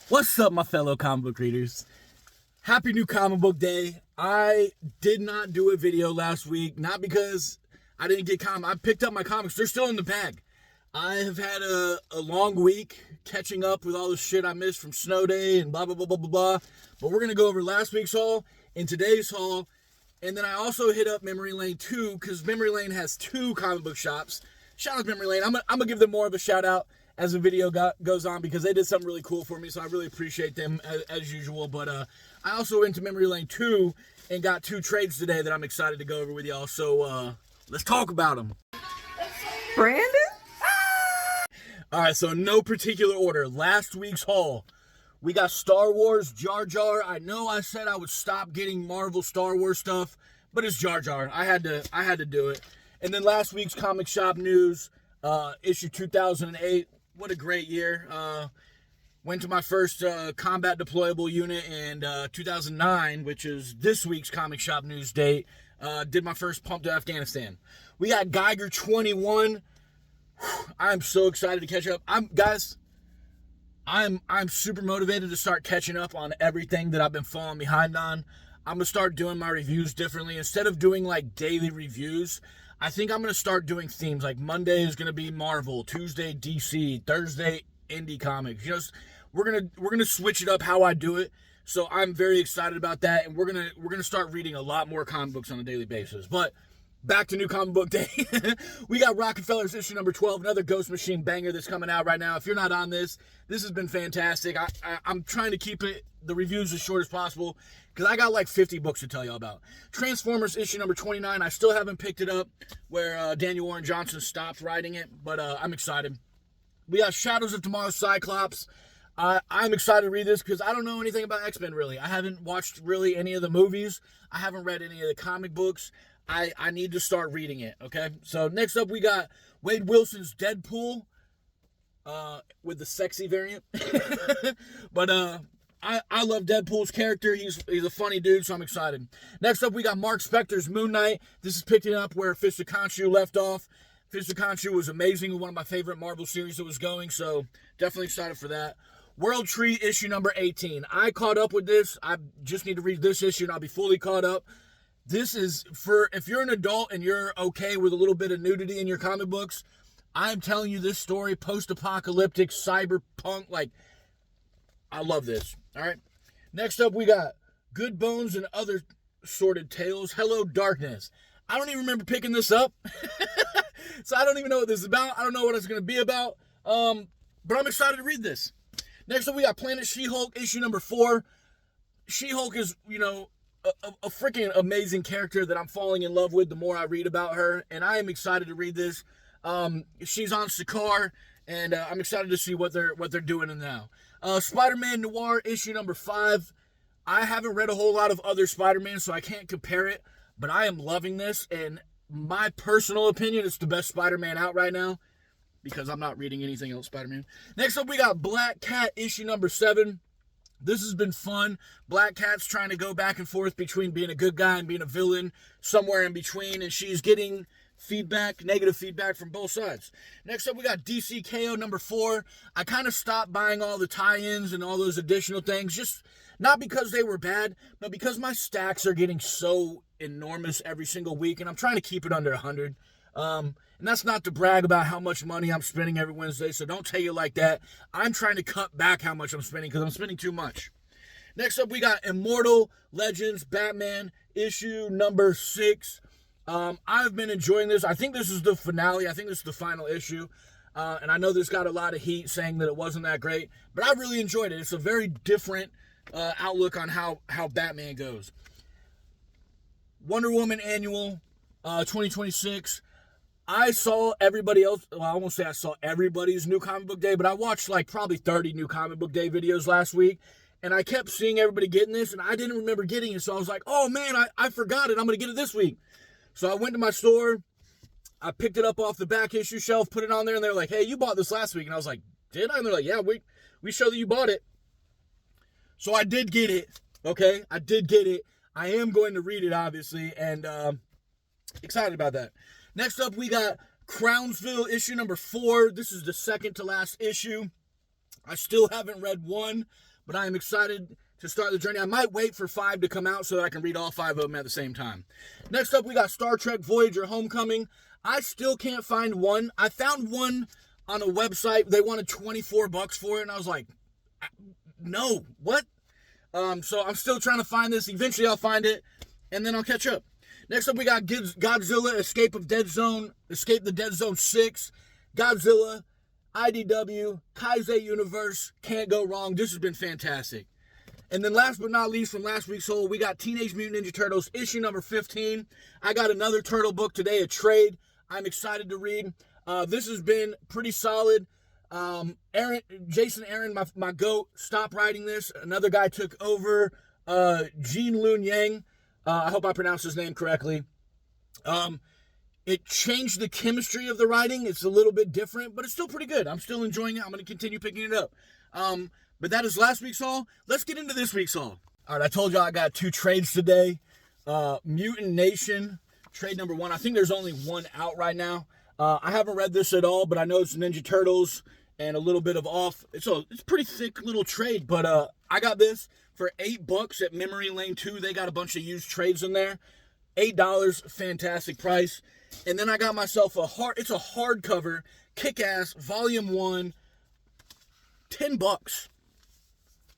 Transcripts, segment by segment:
What's up, my fellow comic book readers? Happy new comic book day. I did not do a video last week, not because I didn't get I picked up my comics. They're still in the bag. I have had a long week catching up with all the shit I missed from Snow Day and blah, blah, blah, blah, blah, blah. But we're going to go over last week's haul and today's haul. And then I also hit up Memory Lane 2 because Memory Lane has two comic book shops. Shout out to Memory Lane. I'm going to give them more of a shout out as the video goes on because they did something really cool for me, so I really appreciate them as usual. But I also went to Memory Lane 2 and got two trades today that I'm excited to go over with y'all. So let's talk about them. Brandon? All right, so no particular order. Last week's haul, we got Star Wars Jar Jar. I know I said I would stop getting Marvel Star Wars stuff, but it's Jar Jar. I had to do it. And then last week's comic shop news, issue 2008. What a great year. Went to my first combat deployable unit in 2009, which is this week's comic shop news date. Did my first pump to Afghanistan. We got Geiger 21. I'm so excited to catch up. I'm super motivated to start catching up on everything that I've been falling behind on. I'm going to start doing my reviews differently. Instead of doing like daily reviews, I think I'm going to start doing themes. Like Monday is going to be Marvel, Tuesday DC, Thursday indie comics. You know, we're going to switch it up how I do it. So I'm very excited about that, and we're going to start reading a lot more comic books on a daily basis. But back to new comic book day. We got Rockefeller's issue number 12, another Ghost Machine banger that's coming out right now. If you're not on this has been fantastic. I'm trying to keep the reviews as short as possible because I got like 50 books to tell y'all about. Transformers issue number 29. I still haven't picked it up where Daniel Warren Johnson stopped writing it, but I'm excited. We got Shadows of Tomorrow Cyclops. I'm excited to read this because I don't know anything about X-Men really. I haven't watched really any of the movies. I haven't read any of the comic books. I need to start reading it, okay? So next up we got Wade Wilson's Deadpool with the sexy variant. But I love Deadpool's character. He's a funny dude, so I'm excited. Next up we got Mark Spector's Moon Knight. This is picking up where Fist of Khonshu left off. Fist of Khonshu was amazing, one of my favorite Marvel series that was going, so definitely excited for that. World Tree issue number 18. I caught up with this. I just need to read this issue and I'll be fully caught up. This is for, if you're an adult and you're okay with a little bit of nudity in your comic books, I'm telling you this story, post-apocalyptic, cyberpunk, like, I love this, all right? Next up, we got Good Bones and Other Sordid Tales, Hello Darkness. I don't even remember picking this up, so I don't even know what this is about. I don't know what it's going to be about, but I'm excited to read this. Next up, we got Planet She-Hulk, issue number 4. She-Hulk is, a freaking amazing character that I'm falling in love with the more I read about her, and I am excited to read this. She's on Sakaar, and I'm excited to see what they're doing in now. Spider-Man Noir issue number 5. I haven't read a whole lot of other Spider-Man, so I can't compare it, but I am loving this, and my personal opinion, it's the best Spider-Man out right now, because I'm not reading anything else Spider-Man. Next up, we got Black Cat issue number 7. This has been fun. Black Cat's trying to go back and forth between being a good guy and being a villain, somewhere in between, and she's getting negative feedback from both sides. Next up, we got DC KO number 4. I kind of stopped buying all the tie-ins and all those additional things, just not because they were bad, but because my stacks are getting so enormous every single week, and I'm trying to keep it under 100. And that's not to brag about how much money I'm spending every Wednesday, so don't take it like that. I'm trying to cut back how much I'm spending because I'm spending too much. Next up, we got Immortal Legends Batman issue number 6. I've been enjoying this. I think this is the finale. I think this is the final issue. And I know this got a lot of heat saying that it wasn't that great, but I really enjoyed it. It's a very different outlook on how Batman goes. Wonder Woman Annual 2026. I saw everybody else, well, I won't say I saw everybody's new comic book day, but I watched like probably 30 new comic book day videos last week, and I kept seeing everybody getting this, and I didn't remember getting it, so I was like, oh man, I forgot it, I'm going to get it this week. So I went to my store, I picked it up off the back issue shelf, put it on there, and they're like, hey, you bought this last week, and I was like, did I? And they're like, yeah, we show that you bought it. So I did get it, okay? I did get it. I am going to read it, obviously, and excited about that. Next up, we got Crownsville issue number 4. This is the second to last issue. I still haven't read 1, but I am excited to start the journey. I might wait for 5 to come out so that I can read all 5 of them at the same time. Next up, we got Star Trek Voyager Homecoming. I still can't find 1. I found 1 on a website. They wanted $24 for it, and I was like, no, what? So I'm still trying to find this. Eventually I'll find it, and then I'll catch up. Next up, we got Godzilla Escape the Dead Zone 6, Godzilla, IDW, Kaizei Universe. Can't go wrong. This has been fantastic. And then last but not least, from last week's haul, we got Teenage Mutant Ninja Turtles issue number 15. I got another Turtle book today, a trade. I'm excited to read. This has been pretty solid. Jason Aaron, my GOAT, stopped writing this. Another guy took over, Gene Lun Yang. I hope I pronounced his name correctly. It changed the chemistry of the writing. It's a little bit different, but it's still pretty good. I'm still enjoying it. I'm going to continue picking it up. But that is last week's haul. Let's get into this week's haul. All right, I told you I got 2 trades today. Mutant Nation, trade number 1. I think there's only 1 out right now. I haven't read this at all, but I know it's Ninja Turtles and a little bit of off. It's a pretty thick little trade, but I got this for $8 at Memory Lane 2. They got a bunch of used trades in there. $8, fantastic price. And then I got myself it's a hardcover, Kick-Ass, Volume 1, $10.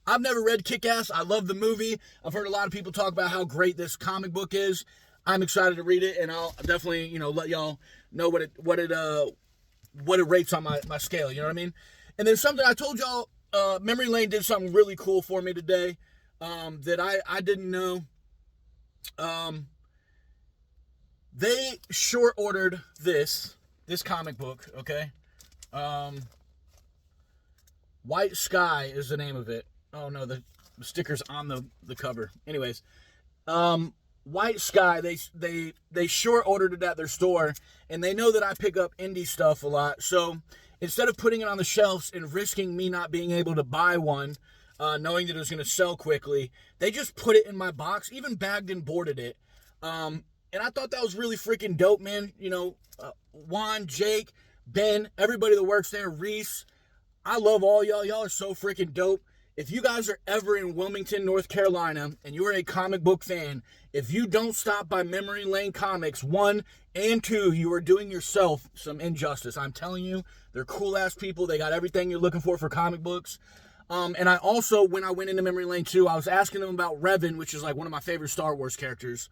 I've never read Kick-Ass. I love the movie. I've heard a lot of people talk about how great this comic book is. I'm excited to read it, and I'll definitely, let y'all know what it rates on my scale, you know what I mean? And then something I told y'all, Memory Lane did something really cool for me today, that I didn't know. They short ordered this comic book, okay? White Sky is the name of it. Oh no, the sticker's on the cover. Anyways, White Sky, they short ordered it at their store, and they know that I pick up indie stuff a lot. So instead of putting it on the shelves and risking me not being able to buy one, knowing that it was going to sell quickly, they just put it in my box, even bagged and boarded it. And I thought that was really freaking dope, man. Juan, Jake, Ben, everybody that works there, Reese, I love all y'all. Y'all are so freaking dope. If you guys are ever in Wilmington, North Carolina, and you're a comic book fan, if you don't stop by Memory Lane Comics, 1 and 2, you are doing yourself some injustice. I'm telling you, they're cool-ass people. They got everything you're looking for comic books. And I also, when I went into Memory Lane 2, I was asking them about Revan, which is like one of my favorite Star Wars characters.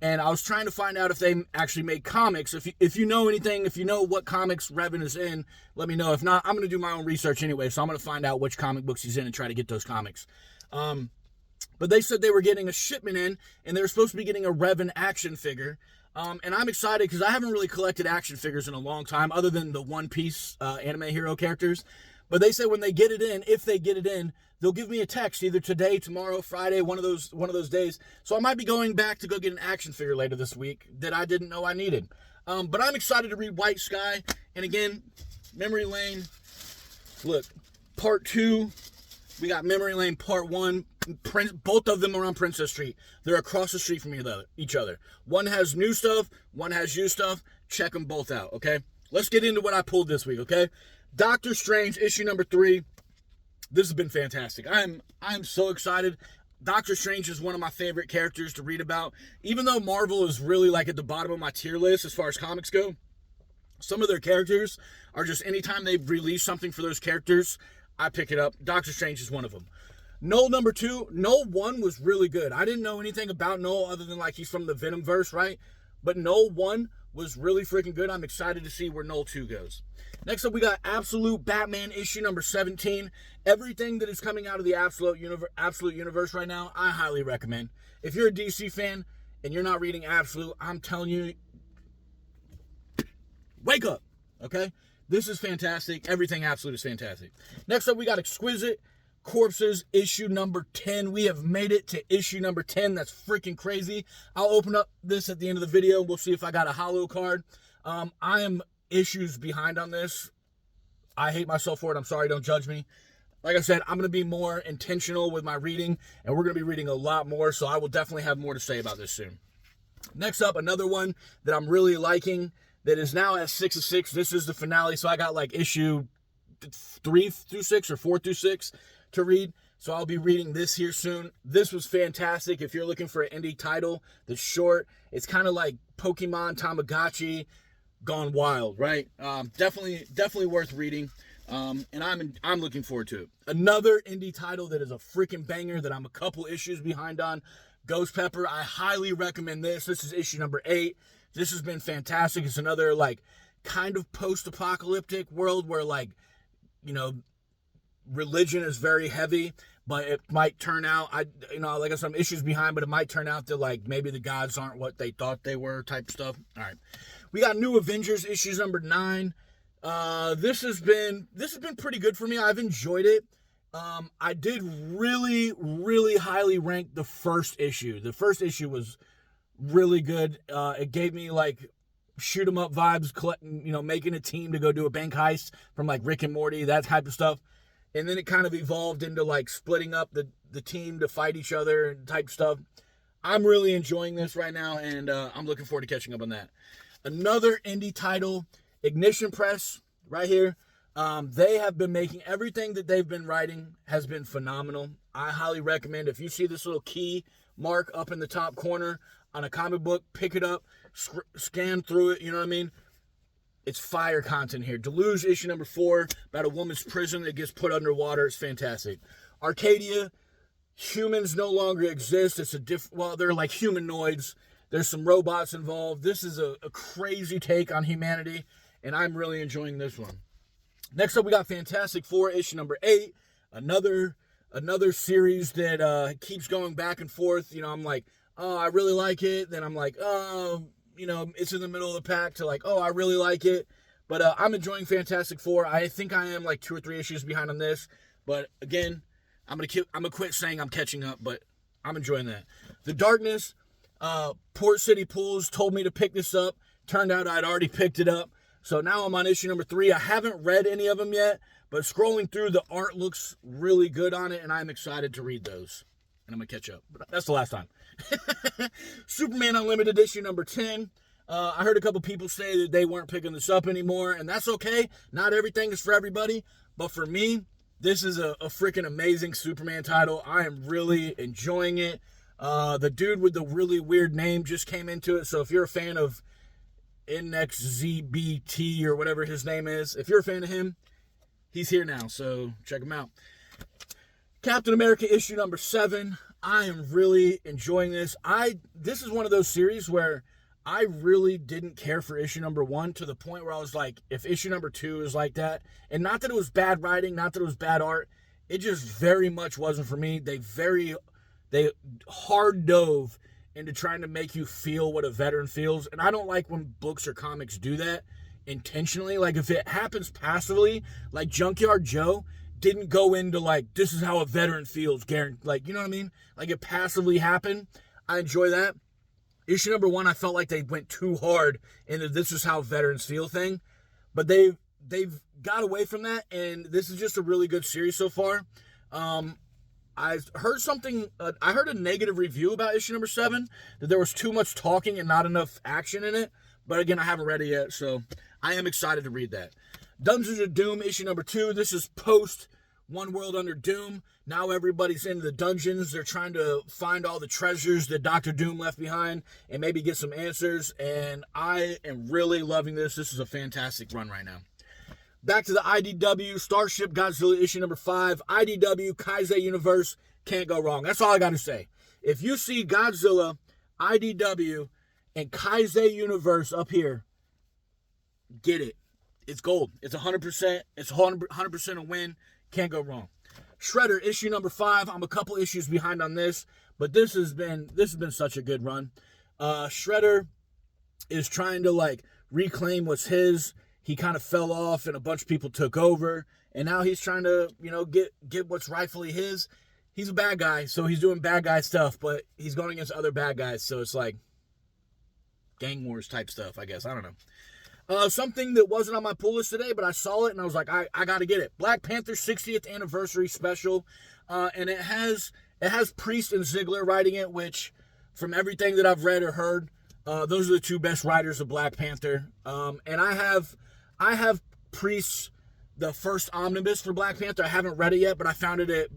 And I was trying to find out if they actually made comics. If you know anything, if you know what comics Revan is in, let me know. If not, I'm going to do my own research anyway, so I'm going to find out which comic books he's in and try to get those comics. But they said they were getting a shipment in, and they were supposed to be getting a Revan action figure. And I'm excited because I haven't really collected action figures in a long time, other than the One Piece anime hero characters. But they say when they get it in, if they get it in, they'll give me a text either today, tomorrow, Friday, one of those days. So I might be going back to go get an action figure later this week that I didn't know I needed. But I'm excited to read White Sky. And again, Memory Lane. Look, Part 2. We got Memory Lane Part 1. Both of them are on Princess Street. They're across the street from each other. One has new stuff. One has used stuff. Check them both out, okay? Let's get into what I pulled this week, okay? Doctor Strange, issue number 3. This has been fantastic. I'm so excited. Doctor Strange is one of my favorite characters to read about. Even though Marvel is really like at the bottom of my tier list as far as comics go, some of their characters are just, anytime they release something for those characters, I pick it up. Doctor Strange is one of them. Noel number 2. Noel 1 was really good. I didn't know anything about Noel other than like he's from the Venomverse, right? But Noel 1 was really freaking good. I'm excited to see where Noel 2 goes. Next up, we got Absolute Batman issue number 17. Everything that is coming out of the Absolute Universe right now, I highly recommend. If you're a DC fan and you're not reading Absolute, I'm telling you, wake up, okay? This is fantastic. Everything Absolute is fantastic. Next up, we got Exquisite Corpses issue number 10. We have made it to issue number 10. That's freaking crazy. I'll open up this at the end of the video. We'll see if I got a holo card. I am issues behind on this. I hate myself for it. I'm sorry. Don't judge me. Like I said, I'm going to be more intentional with my reading, and we're going to be reading a lot more, so I will definitely have more to say about this soon. Next up, another one that I'm really liking that is now at 6 of 6. This is the finale, so I got like issue 3 through 6 or 4 through 6 to read. So I'll be reading this here soon. This was fantastic. If you're looking for an indie title that's short, it's kind of like Pokemon Tamagotchi gone wild, right? Definitely worth reading. And I'm looking forward to it. Another indie title that is a freaking banger that I'm a couple issues behind on, Ghost Pepper. I highly recommend this. This is issue number 8. This has been fantastic. It's another like kind of post-apocalyptic world where like, religion is very heavy, but it might turn out, like I said, some issues behind, but it might turn out that like maybe the gods aren't what they thought they were type stuff. All right. We got New Avengers issues number 9. This has been pretty good for me. I've enjoyed it. I did really, really highly rank the first issue. The first issue was really good. It gave me like shoot 'em up vibes, making a team to go do a bank heist from like Rick and Morty, that type of stuff. And then it kind of evolved into like splitting up the team to fight each other and type stuff. I'm really enjoying this right now, and I'm looking forward to catching up on that. Another indie title, Ignition Press, right here. They have been making everything that they've been writing has been phenomenal. I highly recommend, if you see this little key mark up in the top corner on a comic book, pick it up, scan through it, you know what I mean? It's fire content here. Deluge issue number 4 about a woman's prison that gets put underwater. It's fantastic. Arcadia, humans no longer exist. It's they're like humanoids. There's some robots involved. This is a crazy take on humanity, and I'm really enjoying this one. Next up, we got Fantastic Four issue number 8. Another series that keeps going back and forth. I'm like, oh, I really like it. Then I'm like, oh, it's in the middle of the pack to like, oh, I really like it. But I'm enjoying Fantastic Four. I think I am like 2 or 3 issues behind on this. But again, I'm gonna quit saying I'm catching up, but I'm enjoying that. The Darkness, Port City Pools told me to pick this up. Turned out I'd already picked it up. So now I'm on issue number 3. I haven't read any of them yet, but scrolling through, the art looks really good on it, and I'm excited to read those. And I'm going to catch up. But that's the last time. Superman Unlimited issue number 10. I heard a couple people say that they weren't picking this up anymore, and that's okay. Not everything is for everybody, but for me, this is a freaking amazing Superman title. I am really enjoying it. The dude with the really weird name just came into it, so if you're a fan of NXZBT or whatever his name is, if you're a fan of him, he's here now, so check him out. Captain America issue number 7. I am really enjoying this. This is one of those series where I really didn't care for issue number 1 to the point where I was like, if issue number 2 is like that, and not that it was bad writing, not that it was bad art, it just very much wasn't for me. They hard dove into trying to make you feel what a veteran feels, and I don't like when books or comics do that intentionally. Like if it happens passively, like Junkyard Joe didn't go into like, this is how a veteran feels, guaranteed. Like, you know what I mean? Like it passively happened. I enjoy that. Issue number 1, I felt like they went too hard into this is how veterans feel thing, but they've got away from that, and this is just a really good series so far. I heard I heard a negative review about issue number 7, that there was too much talking and not enough action in it, but again, I haven't read it yet, so I am excited to read that. Dungeons of Doom issue number 2. This is post One World Under Doom. Now everybody's in the dungeons. They're trying to find all the treasures that Dr. Doom left behind and maybe get some answers. And I am really loving this. This is a fantastic run right now. Back to the IDW Starship Godzilla issue number 5. IDW Kaizei Universe. Can't go wrong. That's all I got to say. If you see Godzilla, IDW, and Kaizei Universe up here, get it. It's gold. It's 100%. It's 100% a win. Can't go wrong. Shredder issue number 5. I'm a couple issues behind on this, but this has been such a good run. Shredder is trying to like reclaim what's his. He kind of fell off, and a bunch of people took over, and now he's trying to get what's rightfully his. He's a bad guy, so he's doing bad guy stuff, but he's going against other bad guys, so it's like gang wars type stuff, I guess. I don't know. Something that wasn't on my pull list today, but I saw it and I was like, I got to get it. Black Panther 60th anniversary special, and it has Priest and Ziegler writing it, which, from everything that I've read or heard, those are the 2 best writers of Black Panther. And I have Priest's the first omnibus for Black Panther. I haven't read it yet, but I found it at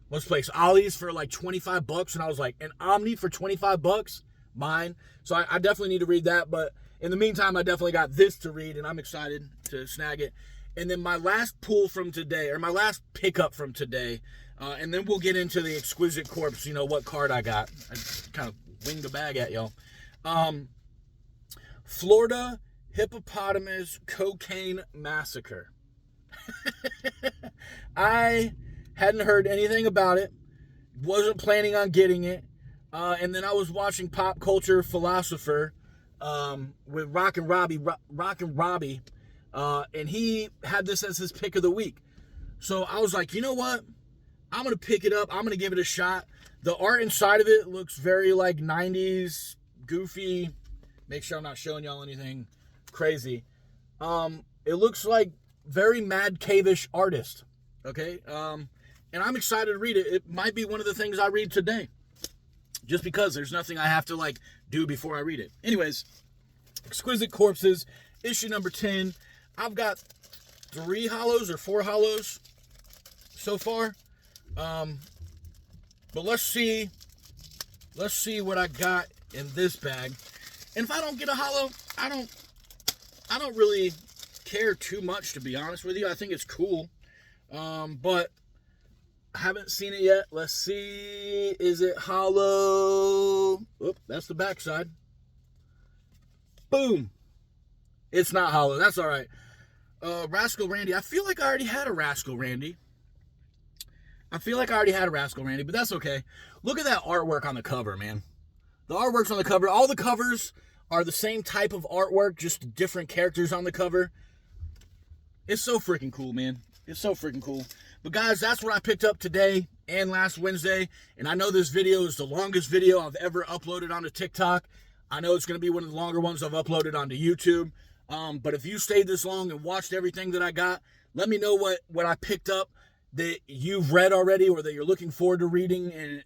what's the place? Ollie's for like $25, and I was like, an Omni for $25? Mine. So I definitely need to read that, but in the meantime, I definitely got this to read, and I'm excited to snag it. And then my last pull from today, or my last pickup from today, and then we'll get into the Exquisite Corpse, what card I got. I kind of winged the bag at y'all. Florida Hippopotamus Cocaine Massacre. I hadn't heard anything about it, wasn't planning on getting it, and then I was watching Pop Culture Philosopher with Rockin' Robbie, and he had this as his pick of the week. So I was like, you know what? I'm going to pick it up. I'm going to give it a shot. The art inside of it looks very like 90s, goofy. Make sure I'm not showing y'all anything crazy. It looks like very Mad Cave-ish artist. Okay? And I'm excited to read it. It might be one of the things I read today. Just because there's nothing I have to do before I read it. Anyways, Exquisite Corpses, issue number 10. I've got 3 hollows or 4 hollows so far. But let's see what I got in this bag. And if I don't get a hollow, I don't really care too much, to be honest with you. I think it's cool. But I haven't seen it yet. Let's see. Is it hollow? Oop, that's the backside. Boom. It's not hollow. That's all right. Rascal Randy. I feel like I already had a Rascal Randy. But that's okay. Look at that artwork on the cover, man. The artwork's on the cover. All the covers are the same type of artwork, just different characters on the cover. It's so freaking cool, man. It's so freaking cool. But guys, that's what I picked up today and last Wednesday. And I know this video is the longest video I've ever uploaded onto TikTok. I know it's going to be one of the longer ones I've uploaded onto YouTube. But if you stayed this long and watched everything that I got, let me know what I picked up that you've read already or that you're looking forward to reading, and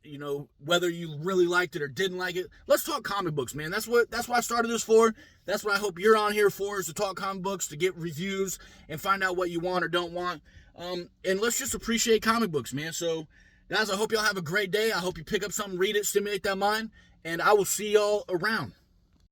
whether you really liked it or didn't like it. Let's talk comic books, man. That's what I started this for. That's what I hope you're on here for, is to talk comic books, to get reviews and find out what you want or don't want. And let's just appreciate comic books, man. So guys, I hope y'all have a great day. I hope you pick up something, read it, stimulate that mind, and I will see y'all around.